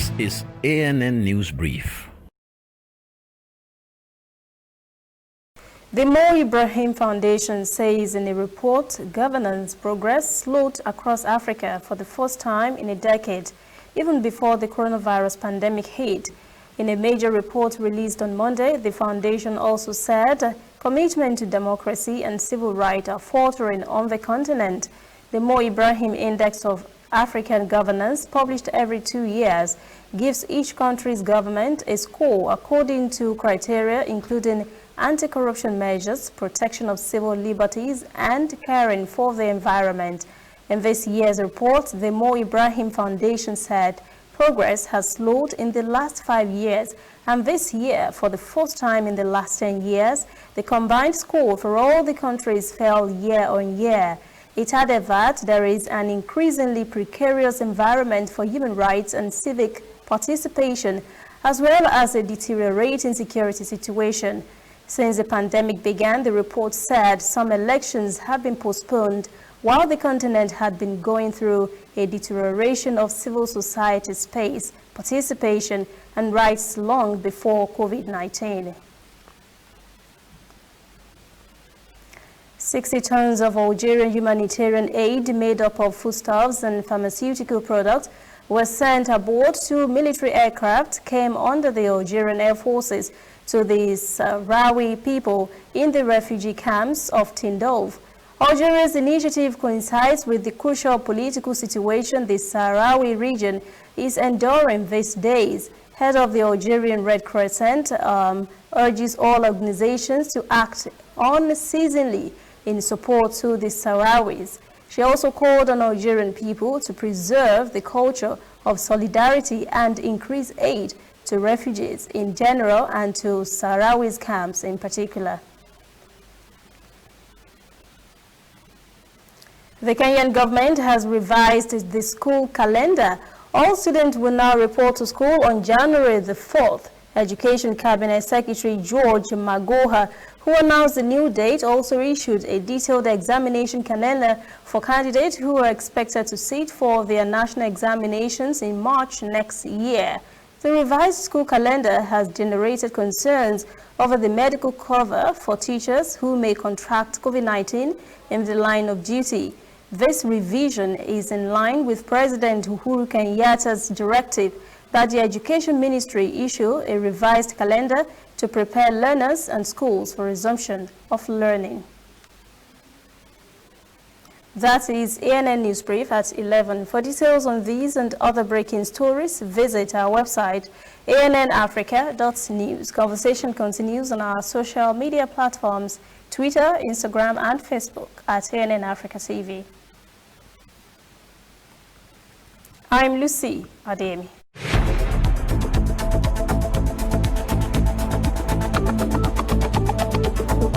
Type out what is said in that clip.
This is ANN News Brief. The Ibrahim Foundation says in a report, governance progress slowed across Africa for the first time in a decade, even before the coronavirus pandemic hit. In a major report released on Monday, the foundation also said commitment to democracy and civil rights are faltering on the continent. The Ibrahim Index of African Governance, published every 2 years, gives each country's government a score according to criteria including anti-corruption measures, protection of civil liberties, and caring for the environment. In this year's report, the Ibrahim Foundation said progress has slowed in the last 5 years, and this year, for the first time in the last 10 years, the combined score for all the countries fell year on year. It added that there is an increasingly precarious environment for human rights and civic participation, as well as a deteriorating security situation. Since the pandemic began, the report said some elections have been postponed, while the continent had been going through a deterioration of civil society space, participation, and rights long before COVID-19. 60 tons of Algerian humanitarian aid made up of foodstuffs and pharmaceutical products were sent aboard two military aircraft came under the Algerian Air Forces to the Sahrawi people in the refugee camps of Tindouf. Algeria's initiative coincides with the crucial political situation the Sahrawi region is enduring these days. Head of the Algerian Red Crescent urges all organizations to act unceasingly in support to the Sahrawis. She also called on Algerian people to preserve the culture of solidarity and increase aid to refugees in general and to Sahrawis camps in particular. The Kenyan government has revised the school calendar. All students will now report to school on January the 4th. Education Cabinet Secretary George Magoha, who announced the new date, also issued a detailed examination calendar for candidates who are expected to sit for their national examinations in March next year. The revised school calendar has generated concerns over the medical cover for teachers who may contract COVID-19 in the line of duty. This revision is in line with President Uhuru Kenyatta's directive that the Education Ministry issue a revised calendar to prepare learners and schools for resumption of learning. That is ANN News Brief at 11. For details on these and other breaking stories, visit our website, annafrica.news. Conversation continues on our social media platforms, Twitter, Instagram, and Facebook at ANN Africa TV. I'm Lucy Ademi.